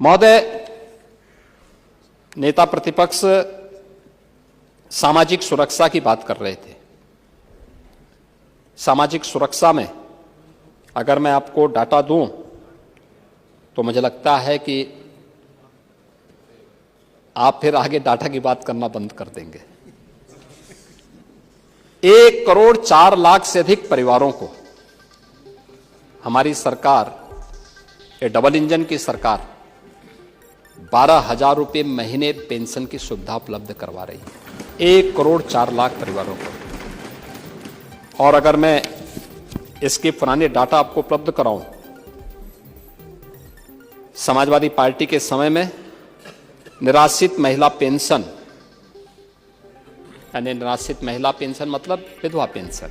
महोदय, नेता प्रतिपक्ष सामाजिक सुरक्षा की बात कर रहे थे। सामाजिक सुरक्षा में अगर मैं आपको डाटा दूं तो मुझे लगता है कि आप फिर आगे डाटा की बात करना बंद कर देंगे। 1 करोड़ 4 लाख से अधिक परिवारों को हमारी सरकार, ये डबल इंजन की सरकार, 12,000 रुपये महीने पेंशन की सुविधा उपलब्ध करवा रही है 1 करोड़ 4 लाख परिवारों को। और अगर मैं इसके पुराने डाटा आपको उपलब्ध कराऊं, समाजवादी पार्टी के समय में निराश्रित महिला पेंशन, यानी निराश्रित महिला पेंशन मतलब विधवा पेंशन,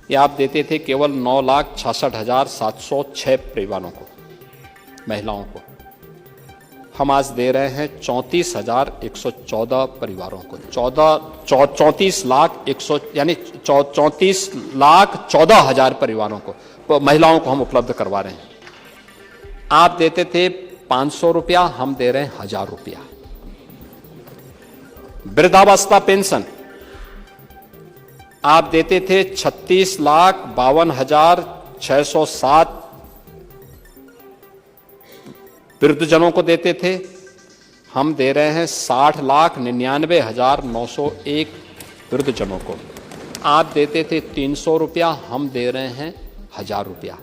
ये आप देते थे केवल 9,66,706 परिवारों को, महिलाओं को। हम आज दे रहे हैं 34,114 परिवारों को, 34 लाख 100 यानी 34,14,000 परिवारों को, महिलाओं को हम उपलब्ध करवा रहे हैं। आप देते थे 500 रुपया, हम दे रहे हैं 1,000 रुपया। वृद्धावस्था पेंशन आप देते थे 36,52,607 वृद्धजनों को देते थे, हम दे रहे हैं 60,99,901 वृद्धजनों को। आप देते थे 300 रुपया, हम दे रहे हैं 1,000 रुपया।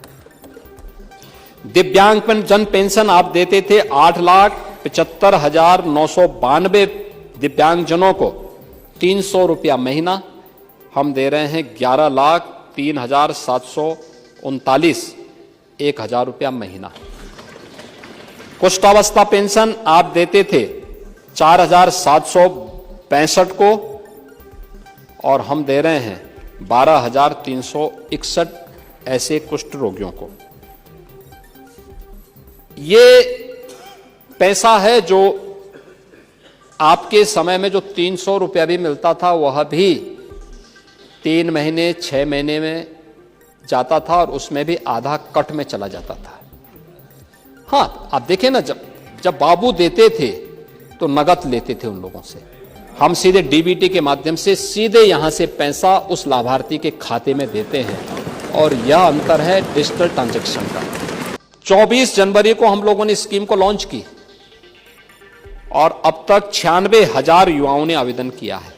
दिव्यांग जन पेंशन आप देते थे 8,75,992 दिव्यांगजनों को 300 रुपया महीना, हम दे रहे हैं 11,03,739 1,000 रुपया महीना। कुष्ठावस्था पेंशन आप देते थे 4,765 को और हम दे रहे हैं 12,361 ऐसे कुष्ठ रोगियों को। ये पैसा है जो आपके समय में जो 300 रुपया भी मिलता था, वह भी 3 महीने 6 महीने में जाता था और उसमें भी आधा कट में चला जाता था। हाँ, आप देखें ना, जब बाबू देते थे तो नगद लेते थे उन लोगों से। हम सीधे डीबीटी के माध्यम से सीधे यहां से पैसा उस लाभार्थी के खाते में देते हैं और यह अंतर है डिजिटल ट्रांजैक्शन का। 24 जनवरी को हम लोगों ने स्कीम को लॉन्च की और अब तक 96,000 युवाओं ने आवेदन किया है।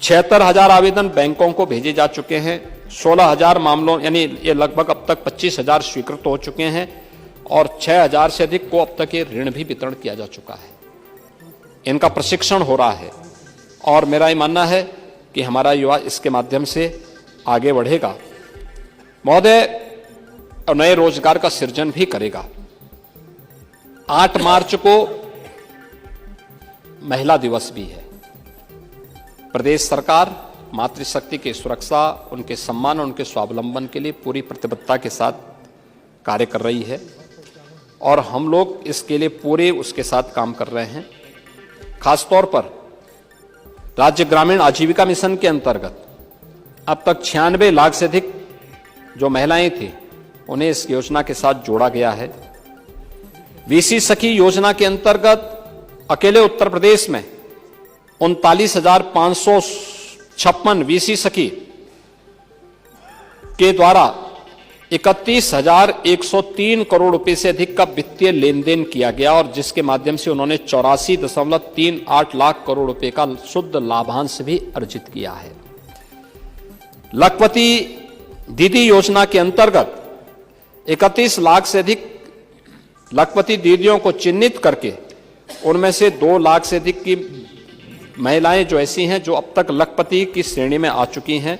76,000 आवेदन बैंकों को भेजे जा चुके हैं। 16,000 मामलों, यानी ये लगभग अब तक 25,000 स्वीकृत हो चुके हैं और 6,000 से अधिक को अब तक ये ऋण भी वितरण किया जा चुका है। इनका प्रशिक्षण हो रहा है और मेरा ये मानना है कि हमारा युवा इसके माध्यम से आगे बढ़ेगा महोदय, और नए रोजगार का सृजन भी करेगा। 8 मार्च को महिला दिवस भी है। प्रदेश सरकार मातृशक्ति की सुरक्षा, उनके सम्मान और उनके स्वावलंबन के लिए पूरी प्रतिबद्धता के साथ कार्य कर रही है और हम लोग इसके लिए पूरे उसके साथ काम कर रहे हैं। खासतौर पर राज्य ग्रामीण आजीविका मिशन के अंतर्गत अब तक 96 लाख से अधिक जो महिलाएं थी उन्हें इस योजना के साथ जोड़ा गया है। वीसी सखी योजना के अंतर्गत अकेले उत्तर प्रदेश में 39,556 वीसी सखी के द्वारा 31,103 करोड़ रुपए से अधिक का वित्तीय लेन देन किया गया और जिसके माध्यम से उन्होंने 84.38 लाख करोड़ रुपए का शुद्ध लाभांश भी अर्जित किया है। लखपति दीदी योजना के अंतर्गत 31 लाख से अधिक लखपति दीदियों को चिन्हित करके उनमें से 2 लाख से अधिक की महिलाएं जो ऐसी हैं जो अब तक लखपति की श्रेणी में आ चुकी हैं।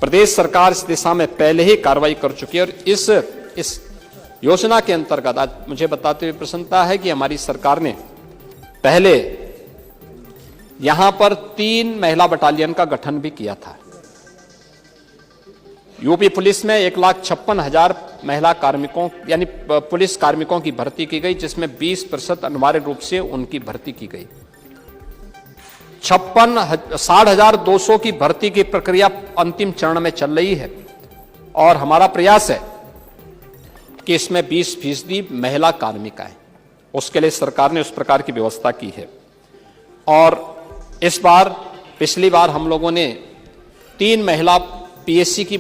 प्रदेश सरकार इस दिशा में पहले ही कार्रवाई कर चुकी है और इस योजना के अंतर्गत आज मुझे बताते हुए प्रसन्नता है कि हमारी सरकार ने पहले यहां पर 3 महिला बटालियन का गठन भी किया था। यूपी पुलिस में 1,56,000 महिला कार्मिकों यानी पुलिस कार्मिकों की भर्ती की गई, जिसमें 20% अनिवार्य रूप से उनकी भर्ती की गई। 60,200 की भर्ती की प्रक्रिया अंतिम चरण में चल रही है और हमारा प्रयास है कि इसमें 20% महिला कार्मिकाएं, उसके लिए सरकार ने उस प्रकार की व्यवस्था की है। और इस बार, पिछली बार हम लोगों ने 3 महिला पीएससी की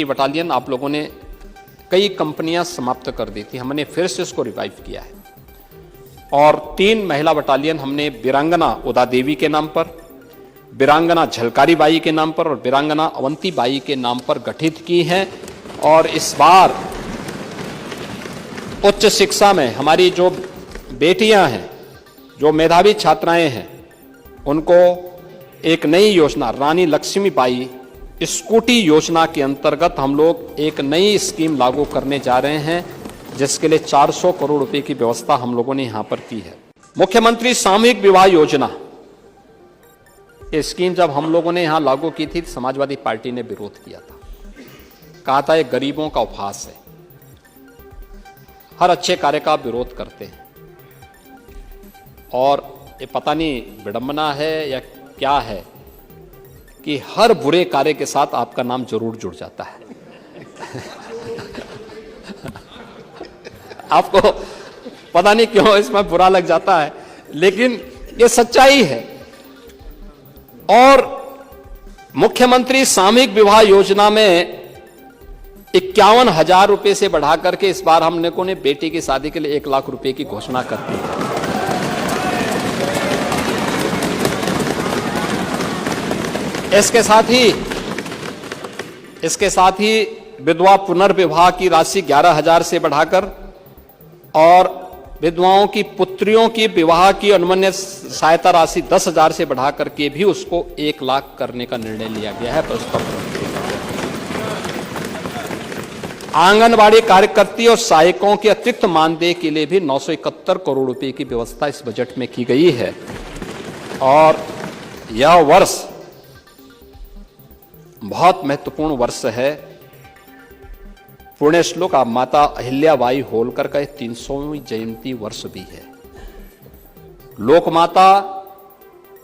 बटालियन आप लोगों ने कई कंपनियां समाप्त कर दी थी, हमने फिर से इसको रिवाइव किया है और 3 महिला बटालियन हमने वीरांगना उदा देवी के नाम पर, वीरांगना झलकारी बाई के नाम पर और वीरांगना अवंती बाई के नाम पर गठित की हैं। और इस बार उच्च शिक्षा में हमारी जो बेटियां हैं, जो मेधावी छात्राएं हैं, उनको एक नई योजना रानी लक्ष्मीबाई स्कूटी योजना के अंतर्गत हम लोग एक नई स्कीम लागू करने जा रहे हैं, जिसके लिए 400 करोड़ रुपए की व्यवस्था हम लोगों ने यहां पर की है। मुख्यमंत्री सामूहिक विवाह योजना, ये स्कीम जब हम लोगों ने यहां लागू की थी, समाजवादी पार्टी ने विरोध किया था, कहा था ये गरीबों का उपहास है, हर अच्छे कार्य का विरोध करते हैं और ये पता नहीं विडंबना है या क्या है कि हर बुरे कार्य के साथ आपका नाम जरूर जुड़ जाता है। आपको पता नहीं क्यों इसमें बुरा लग जाता है, लेकिन ये सच्चाई है। और मुख्यमंत्री सामूहिक विवाह योजना में 51,000 रुपए से बढ़ा करके इस बार हम लोगों ने बेटी की शादी के लिए 1 लाख रुपए की घोषणा कर दी है। इसके साथ ही विधवा पुनर्विवाह की राशि 11,000 से बढ़ाकर और विधवाओं की पुत्रियों की विवाह की अनुमन्य सहायता राशि 10,000 से बढ़ाकर के भी उसको 1 लाख करने का निर्णय लिया गया है। आंगनबाड़ी कार्यकर्ती और सहायकों के अतिरिक्त मानदेय के लिए भी 971 करोड़ रुपए की व्यवस्था इस बजट में की गई है। और यह वर्ष बहुत महत्वपूर्ण वर्ष है। पुण्य श्लोक माता अहिल्याबाई होलकर का 300वीं जयंती वर्ष भी है। लोकमाता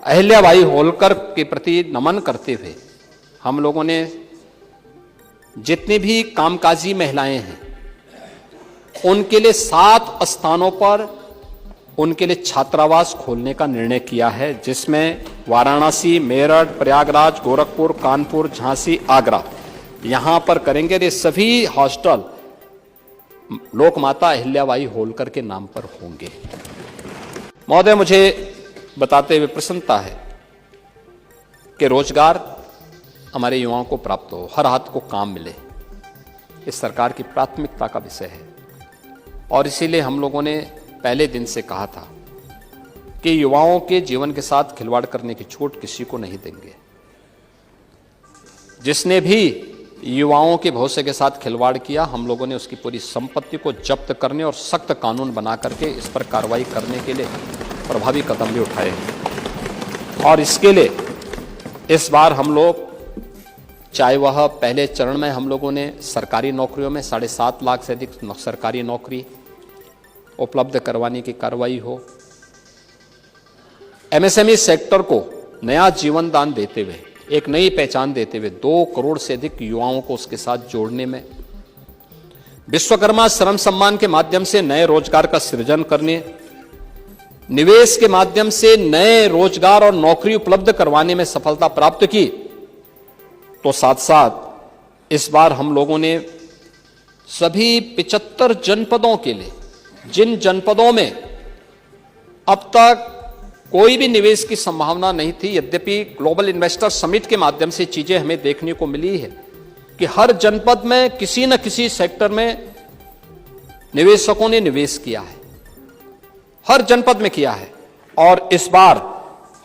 अहिल्याबाई होलकर के प्रति नमन करते हुए हम लोगों ने जितनी भी कामकाजी महिलाएं हैं उनके लिए 7 स्थानों पर उनके लिए छात्रावास खोलने का निर्णय किया है, जिसमें वाराणसी, मेरठ, प्रयागराज, गोरखपुर, कानपुर, झांसी, आगरा, यहां पर करेंगे। ये सभी हॉस्टल लोकमाता अहिल्याबाई होलकर के नाम पर होंगे। महोदय, मुझे बताते हुए प्रसन्नता है कि रोजगार हमारे युवाओं को प्राप्त हो, हर हाथ को काम मिले, इस सरकार की प्राथमिकता का विषय है। और इसीलिए हम लोगों ने पहले दिन से कहा था कि युवाओं के जीवन के साथ खिलवाड़ करने की छूट किसी को नहीं देंगे। जिसने भी युवाओं के भविष्य के साथ खिलवाड़ किया, हम लोगों ने उसकी पूरी संपत्ति को जब्त करने और सख्त कानून बना करके इस पर कार्रवाई करने के लिए प्रभावी कदम भी उठाए हैं। और इसके लिए इस बार हम लोग, चाहे वह पहले चरण में हम लोगों ने सरकारी नौकरियों में 7.5 लाख से अधिक सरकारी नौकरी उपलब्ध करवाने की कार्रवाई हो, एमएसएमई सेक्टर को नया जीवन दान देते हुए, एक नई पहचान देते हुए 2 करोड़ से अधिक युवाओं को उसके साथ जोड़ने में, विश्वकर्मा श्रम सम्मान के माध्यम से नए रोजगार का सृजन करने, निवेश के माध्यम से नए रोजगार और नौकरी उपलब्ध करवाने में सफलता प्राप्त की, तो साथ साथ इस बार हम लोगों ने सभी 75 जनपदों के लिए, जिन जनपदों में अब तक कोई भी निवेश की संभावना नहीं थी, यद्यपि ग्लोबल इन्वेस्टर समिट के माध्यम से चीजें हमें देखने को मिली है कि हर जनपद में किसी न किसी सेक्टर में निवेशकों ने निवेश किया है, हर जनपद में किया है। और इस बार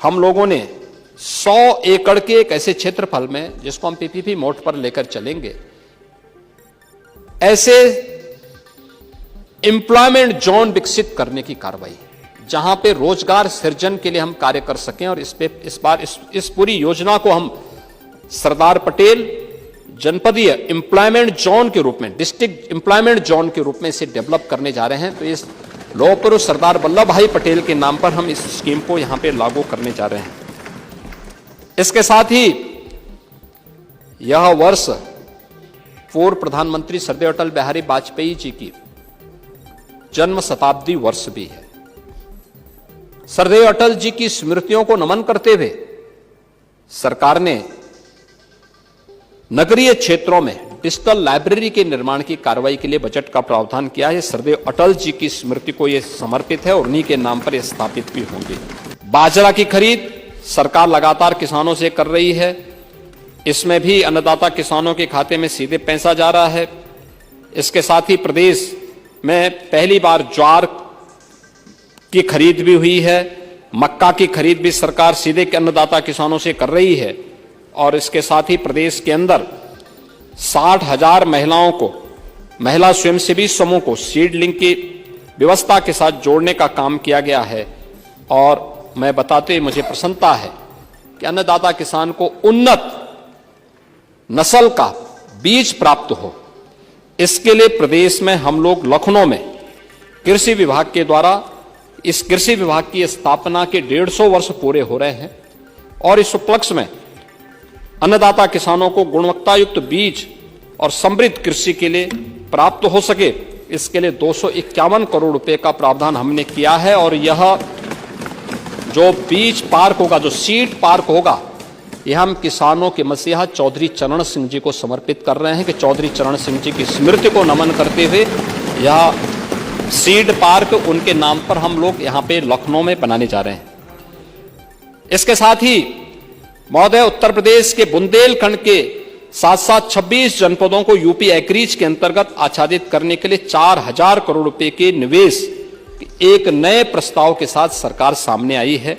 हम लोगों ने 100 एकड़ के एक ऐसे क्षेत्रफल में, जिसको हम पीपीपी मोड पर लेकर चलेंगे, ऐसे एम्प्लॉयमेंट जोन विकसित करने की कार्रवाई, जहां पे रोजगार सृजन के लिए हम कार्य कर सकें। और इस बार इस पूरी योजना को हम सरदार पटेल जनपदीय एम्प्लॉयमेंट जोन के रूप में, डिस्ट्रिक्ट एम्प्लॉयमेंट जोन के रूप में इसे डेवलप करने जा रहे हैं। तो इस लौह पुरुष सरदार वल्लभ भाई पटेल के नाम पर हम इस स्कीम को यहां पे लागू करने जा रहे हैं। इसके साथ ही यह वर्ष पूर्व प्रधानमंत्री श्रद्धेय अटल बिहारी वाजपेयी जी की जन्म शताब्दी वर्ष भी है। श्रद्धेय अटल जी की स्मृतियों को नमन करते हुए सरकार ने नगरीय क्षेत्रों में डिजिटल लाइब्रेरी के निर्माण की कार्रवाई के लिए बजट का प्रावधान किया है। श्रद्धेय अटल जी की स्मृति को यह समर्पित है और उन्हीं के नाम पर यह स्थापित भी होंगे। बाजरा की खरीद सरकार लगातार किसानों से कर रही है। इसमें भी अन्नदाता किसानों के खाते में सीधे पैसा जा रहा है। इसके साथ ही प्रदेश में पहली बार ज्वार की खरीद भी हुई है। मक्का की खरीद भी सरकार सीधे अन्नदाता किसानों से कर रही है। और इसके साथ ही प्रदेश के अंदर 60,000 महिलाओं को, महिला स्वयंसेवी समूह को सीडलिंग की व्यवस्था के साथ जोड़ने का काम किया गया है। और मैं बताते हुए मुझे प्रसन्नता है कि अन्नदाता किसान को उन्नत नस्ल का बीज प्राप्त हो, इसके लिए प्रदेश में हम लोग लखनऊ में कृषि विभाग के द्वारा इस कृषि विभाग की स्थापना के 150 वर्ष पूरे हो रहे हैं। और इस उपलक्ष्य में अन्नदाता किसानों को गुणवत्तायुक्त बीज और समृद्ध कृषि के लिए प्राप्त हो सके, इसके लिए 251 करोड़ रुपए का प्रावधान हमने किया है। और यह जो बीज पार्क होगा, जो सीड पार्क होगा, यह हम किसानों के मसीहा चौधरी चरण सिंह जी को समर्पित कर रहे हैं कि चौधरी चरण सिंह जी की स्मृति को नमन करते हुए यह सीड पार्क उनके नाम पर हम लोग यहां पे लखनऊ में बनाने जा रहे हैं। इसके साथ ही महोदय, उत्तर प्रदेश के बुंदेलखंड के साथ साथ 26 जनपदों को यूपी एग्रीज के अंतर्गत आच्छादित करने के लिए 4,000 करोड़ रुपए के निवेश एक नए प्रस्ताव के साथ सरकार सामने आई है।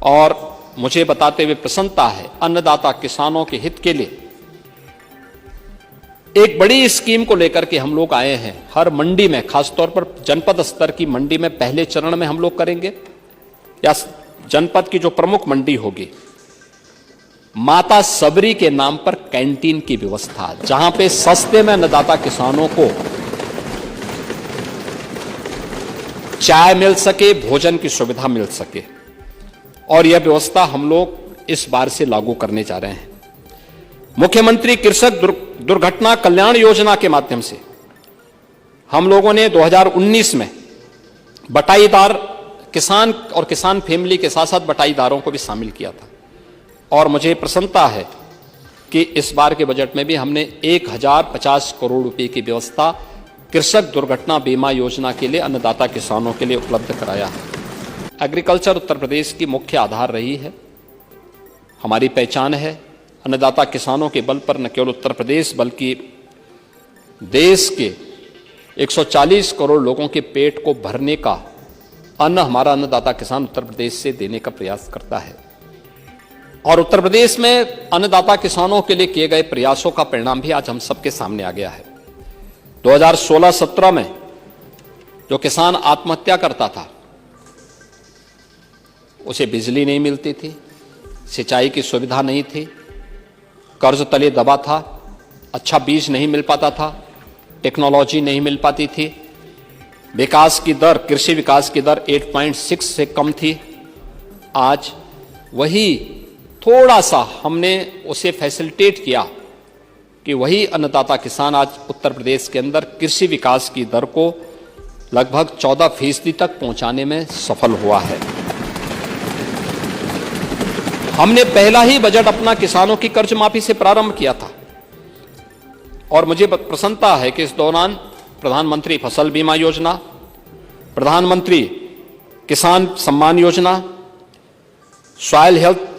और मुझे बताते हुए प्रसन्नता है, अन्नदाता किसानों के हित के लिए एक बड़ी स्कीम को लेकर के हम लोग आए हैं। हर मंडी में, खासतौर पर जनपद स्तर की मंडी में पहले चरण में हम लोग करेंगे, या जनपद की जो प्रमुख मंडी होगी, माता सबरी के नाम पर कैंटीन की व्यवस्था, जहां पे सस्ते में अन्नदाता किसानों को चाय मिल सके, भोजन की सुविधा मिल सके। और यह व्यवस्था हम लोग इस बार से लागू करने जा रहे हैं। मुख्यमंत्री कृषक दुर्घटना कल्याण योजना के माध्यम से हम लोगों ने 2019 में बटाईदार किसान और किसान फैमिली के साथ साथ बटाईदारों को भी शामिल किया था। और मुझे प्रसन्नता है कि इस बार के बजट में भी हमने 1050 करोड़ रुपए की व्यवस्था कृषक दुर्घटना बीमा योजना के लिए अन्नदाता किसानों के लिए उपलब्ध कराया है। एग्रीकल्चर उत्तर प्रदेश की मुख्य आधार रही है, हमारी पहचान है। अन्नदाता किसानों के बल पर न केवल उत्तर प्रदेश बल्कि देश के 140 करोड़ लोगों के पेट को भरने का अन्न हमारा अन्नदाता किसान उत्तर प्रदेश से देने का प्रयास करता है। और उत्तर प्रदेश में अन्नदाता किसानों के लिए किए गए प्रयासों का परिणाम भी आज हम सबके सामने आ गया है। 2016-17 में जो किसान आत्महत्या करता था, उसे बिजली नहीं मिलती थी, सिंचाई की सुविधा नहीं थी, कर्ज तले दबा था, अच्छा बीज नहीं मिल पाता था, टेक्नोलॉजी नहीं मिल पाती थी, विकास की दर, कृषि विकास की दर 8.6 से कम थी। आज वही थोड़ा सा हमने उसे फैसिलिटेट किया कि वही अन्नदाता किसान आज उत्तर प्रदेश के अंदर कृषि विकास की दर को लगभग 14% तक पहुंचाने में सफल हुआ है। हमने पहला ही बजट अपना किसानों की कर्ज माफी से प्रारंभ किया था। और मुझे प्रसन्नता है कि इस दौरान प्रधानमंत्री फसल बीमा योजना, प्रधानमंत्री किसान सम्मान योजना, सॉइल हेल्थ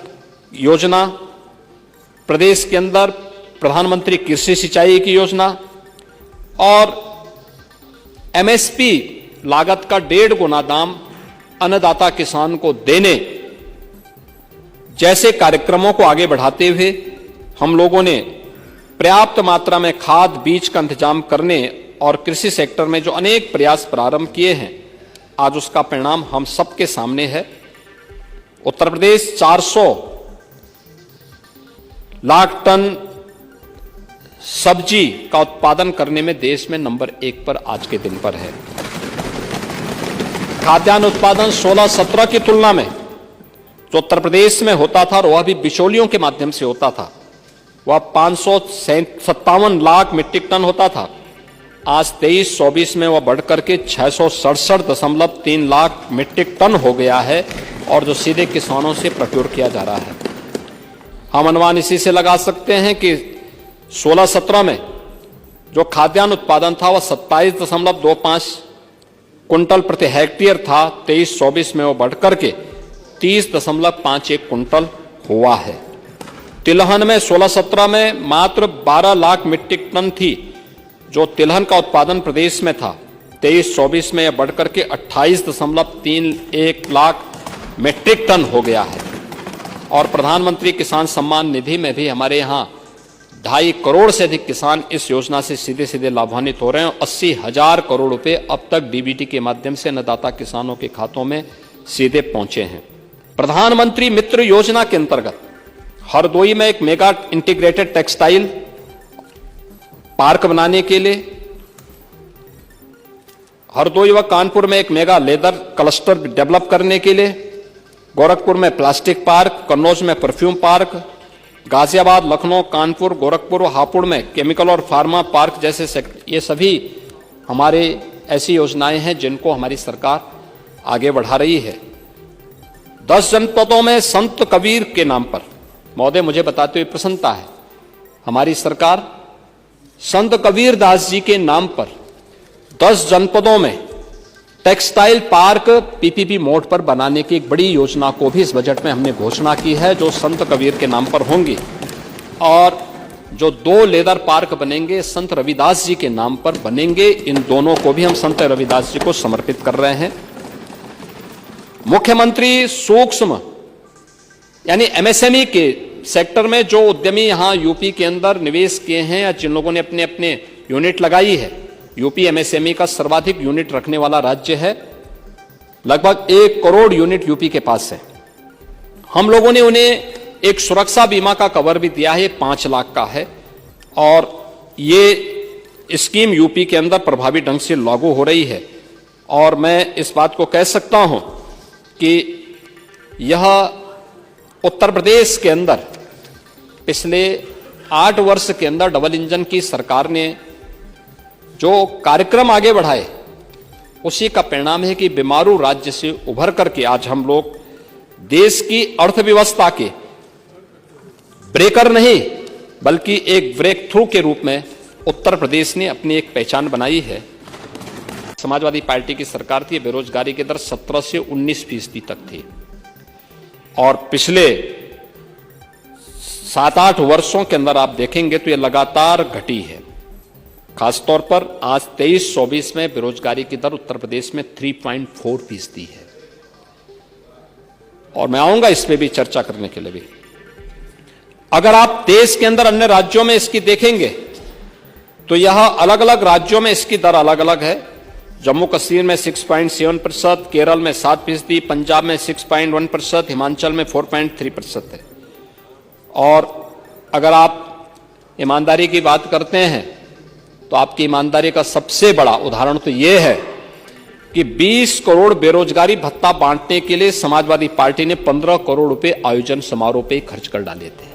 योजना, प्रदेश के अंदर प्रधानमंत्री कृषि सिंचाई की योजना और एमएसपी लागत का 1.5 गुना दाम अन्नदाता किसान को देने जैसे कार्यक्रमों को आगे बढ़ाते हुए हम लोगों ने पर्याप्त मात्रा में खाद बीज का इंतजाम करने और कृषि सेक्टर में जो अनेक प्रयास प्रारंभ किए हैं, आज उसका परिणाम हम सबके सामने है। उत्तर प्रदेश 400 लाख टन सब्जी का उत्पादन करने में देश में नंबर 1 पर आज के दिन पर है। खाद्यान्न उत्पादन 16-17 की तुलना में जो उत्तर प्रदेश में होता था, वह भी बिचौलियों के माध्यम से होता था, वह 557 लाख मीट्रिक टन होता था। आज 23-24 में वह बढ़कर के 667.3 लाख मीट्रिक टन हो गया है, और जो सीधे किसानों से प्रोक्योर किया जा रहा है। हम अनुमान इसी से लगा सकते हैं कि 16-17 में जो खाद्यान्न उत्पादन था वह 27.25 कुंटल प्रति हेक्टेयर था। 23-24 में वो बढ़कर के 30.51 कुंटल हुआ है। तिलहन में 16-17 में मात्र 12 लाख मीट्रिक टन थी जो तिलहन का उत्पादन प्रदेश में था। 23-24 में यह बढ़कर के 28.31 लाख मीट्रिक टन हो गया है। और प्रधानमंत्री किसान सम्मान निधि में भी हमारे यहाँ 2.5 करोड़ से अधिक किसान इस योजना से सीधे सीधे लाभान्वित हो रहे हैं। 80,000 करोड़ रुपए अब तक डीबीटी के माध्यम से अन्नदाता किसानों के खातों में सीधे पहुंचे हैं। प्रधानमंत्री मित्र योजना के अंतर्गत हरदोई में एक मेगा इंटीग्रेटेड टेक्सटाइल पार्क बनाने के लिए, हरदोई व कानपुर में एक मेगा लेदर क्लस्टर डेवलप करने के लिए, गोरखपुर में प्लास्टिक पार्क, कन्नौज में परफ्यूम पार्क, गाजियाबाद, लखनऊ, कानपुर, गोरखपुर व हापुड़ में केमिकल और फार्मा पार्क जैसे ये सभी हमारे ऐसी योजनाएं हैं जिनको हमारी सरकार आगे बढ़ा रही है। 10 जनपदों में संत कबीर के नाम पर, महोदय मुझे बताते हुए प्रसन्नता है, हमारी सरकार संत कबीर दास जी के नाम पर 10 जनपदों में टेक्सटाइल पार्क पीपीपी मोड पर बनाने की एक बड़ी योजना को भी इस बजट में हमने घोषणा की है, जो संत कबीर के नाम पर होंगी। और जो 2 लेदर पार्क बनेंगे संत रविदास जी के नाम पर बनेंगे। इन दोनों को भी हम संत रविदास जी को समर्पित कर रहे हैं। मुख्यमंत्री सूक्ष्म यानी एमएसएमई के सेक्टर में जो उद्यमी यहां यूपी के अंदर निवेश किए हैं या जिन लोगों ने अपने अपने यूनिट लगाई है, यूपी एमएसएमई का सर्वाधिक यूनिट रखने वाला राज्य है। लगभग 1 करोड़ यूनिट यूपी के पास है। हम लोगों ने उन्हें एक सुरक्षा बीमा का कवर भी दिया है, 5 लाख का है, और ये स्कीम यूपी के अंदर प्रभावी ढंग से लागू हो रही है। और मैं इस बात को कह सकता हूं कि यह उत्तर प्रदेश के अंदर पिछले 8 वर्ष के अंदर डबल इंजन की सरकार ने जो कार्यक्रम आगे बढ़ाए उसी का परिणाम है कि बीमारू राज्य से उभर करके आज हम लोग देश की अर्थव्यवस्था के ब्रेकर नहीं बल्कि एक ब्रेक थ्रू के रूप में उत्तर प्रदेश ने अपनी एक पहचान बनाई है। समाजवादी पार्टी की सरकार थी, बेरोजगारी की दर 17 से 19% तक थी, और पिछले 7-8 वर्षों के अंदर आप देखेंगे तो यह लगातार घटी है। खासतौर पर आज 23-24 में बेरोजगारी की दर उत्तर प्रदेश में 3.4% है, और मैं आऊंगा इस पे भी चर्चा करने के लिए भी। अगर आप देश के अंदर अन्य राज्यों में इसकी देखेंगे तो यह अलग अलग राज्यों में इसकी दर अलग अलग है। जम्मू कश्मीर में 6.7%, केरल में 7%, पंजाब में 6.1%, हिमाचल में 4.3% है। और अगर आप ईमानदारी की बात करते हैं तो आपकी ईमानदारी का सबसे बड़ा उदाहरण तो यह है कि 20 करोड़ बेरोजगारी भत्ता बांटने के लिए समाजवादी पार्टी ने 15 करोड़ रुपए आयोजन समारोह पे खर्च कर डाले थे।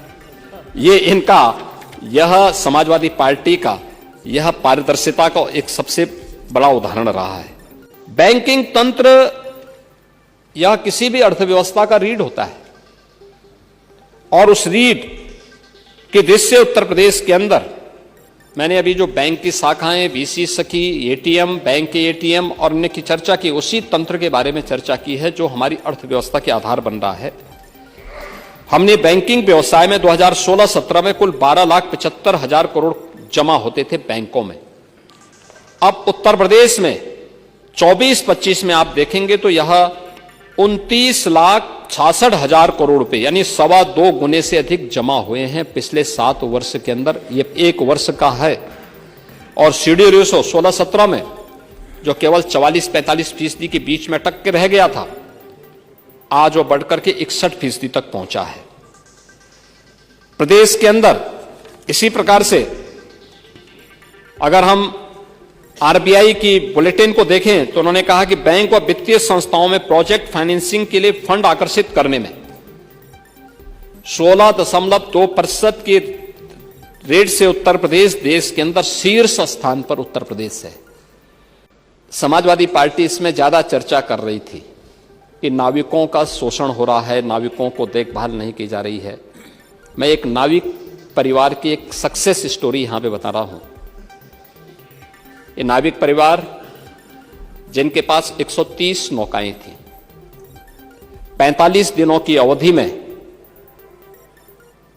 यह समाजवादी पार्टी का यह पारदर्शिता का एक सबसे बड़ा उदाहरण रहा है। बैंकिंग तंत्र यह किसी भी अर्थव्यवस्था का रीढ़ होता है, और उस रीढ़ की दृष्टि से उत्तर प्रदेश के अंदर मैंने अभी जो बैंक की शाखाएं, वीसी सखी, एटीएम, बैंक के एटीएम और अन्य की चर्चा की, उसी तंत्र के बारे में चर्चा की है जो हमारी अर्थव्यवस्था के आधार बन रहा है। हमने बैंकिंग व्यवसाय में 2016-17 में कुल 12,75,000 करोड़ जमा होते थे बैंकों में। अब उत्तर प्रदेश में 24-25 में आप देखेंगे तो यह 29,66,000 करोड़ रुपए यानी 2.25 गुने से अधिक जमा हुए हैं पिछले 7 वर्ष के अंदर। ये 1 वर्ष का है। और सीडी रेशो 16-17 में जो केवल 44-45% के बीच में अटक के रह गया था, आज वो बढ़कर के 61% तक पहुंचा है। प्रदेश के अंदर इसी प्रकार से अगर हम आरबीआई की बुलेटिन को देखें तो उन्होंने कहा कि बैंक व वित्तीय संस्थाओं में प्रोजेक्ट फाइनेंसिंग के लिए फंड आकर्षित करने में 16.2% की रेट से उत्तर प्रदेश देश के अंदर शीर्ष स्थान पर उत्तर प्रदेश है। समाजवादी पार्टी इसमें ज्यादा चर्चा कर रही थी कि नाविकों का शोषण हो रहा है, नाविकों को देखभाल नहीं की जा रही है। मैं एक नाविक परिवार की एक सक्सेस स्टोरी यहां पे बता रहा हूं। ये नाविक परिवार जिनके पास 130 नौकाएं थी, 45 दिनों की अवधि में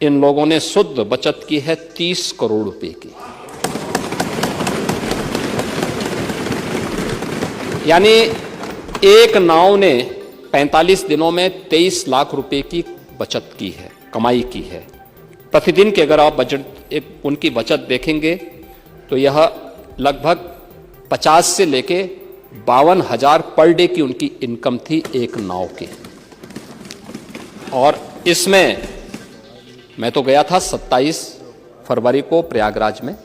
इन लोगों ने शुद्ध बचत की है 30 करोड़ रुपए की। यानी एक नाव ने 45 दिनों में 23 लाख रुपए की बचत की है, कमाई की है। प्रतिदिन के अगर आप उनकी बचत देखेंगे तो यह लगभग 50 से लेके 52,000 पर डे की उनकी इनकम थी एक नाव की। और इसमें मैं तो गया था 27 फरवरी को प्रयागराज में,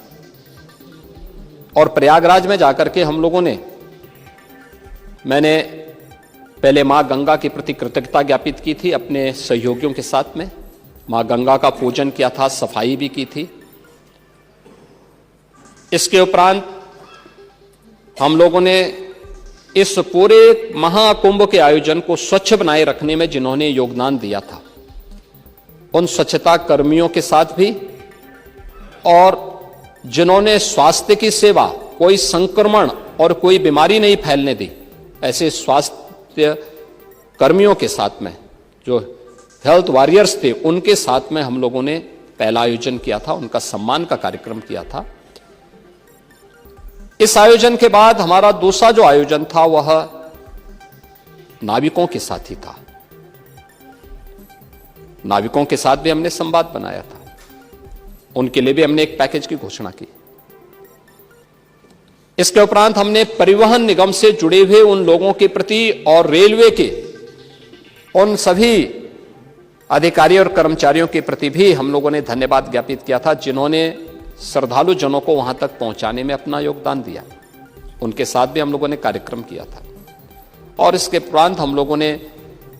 और प्रयागराज में जाकर के हम लोगों ने, मैंने पहले मां गंगा के प्रति कृतज्ञता ज्ञापित की थी अपने सहयोगियों के साथ में। मां गंगा का पूजन किया था, सफाई भी की थी। इसके उपरांत हम लोगों ने इस पूरे महाकुंभ के आयोजन को स्वच्छ बनाए रखने में जिन्होंने योगदान दिया था, उन स्वच्छता कर्मियों के साथ भी, और जिन्होंने स्वास्थ्य की सेवा, कोई संक्रमण और कोई बीमारी नहीं फैलने दी, ऐसे स्वास्थ्य कर्मियों के साथ में, जो हेल्थ वॉरियर्स थे, उनके साथ में हम लोगों ने पहला आयोजन किया था, उनका सम्मान का कार्यक्रम किया था। इस आयोजन के बाद हमारा दूसरा जो आयोजन था वह नाविकों के साथ ही था। नाविकों के साथ भी हमने संवाद बनाया था, उनके लिए भी हमने एक पैकेज की घोषणा की। इसके उपरांत हमने परिवहन निगम से जुड़े हुए उन लोगों के प्रति और रेलवे के उन सभी अधिकारियों और कर्मचारियों के प्रति भी हम लोगों ने धन्यवाद ज्ञापित किया था, जिन्होंने श्रद्धालु जनों को वहां तक पहुंचाने में अपना योगदान दिया। उनके साथ भी हम लोगों ने कार्यक्रम किया था। और इसके उपरांत हम लोगों ने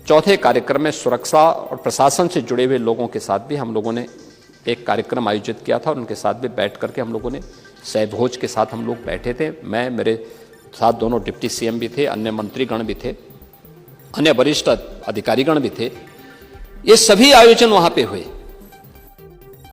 चौथे कार्यक्रम में सुरक्षा और प्रशासन से जुड़े हुए लोगों के साथ भी हम लोगों ने एक कार्यक्रम आयोजित किया था, और उनके साथ भी बैठ करके हम लोगों ने सहभोज के साथ हम लोग बैठे थे। मैं, मेरे साथ दोनों डिप्टी सीएम भी थे, अन्य मंत्रीगण भी थे, अन्य वरिष्ठ अधिकारीगण भी थे। ये सभी आयोजन वहां पे हुए।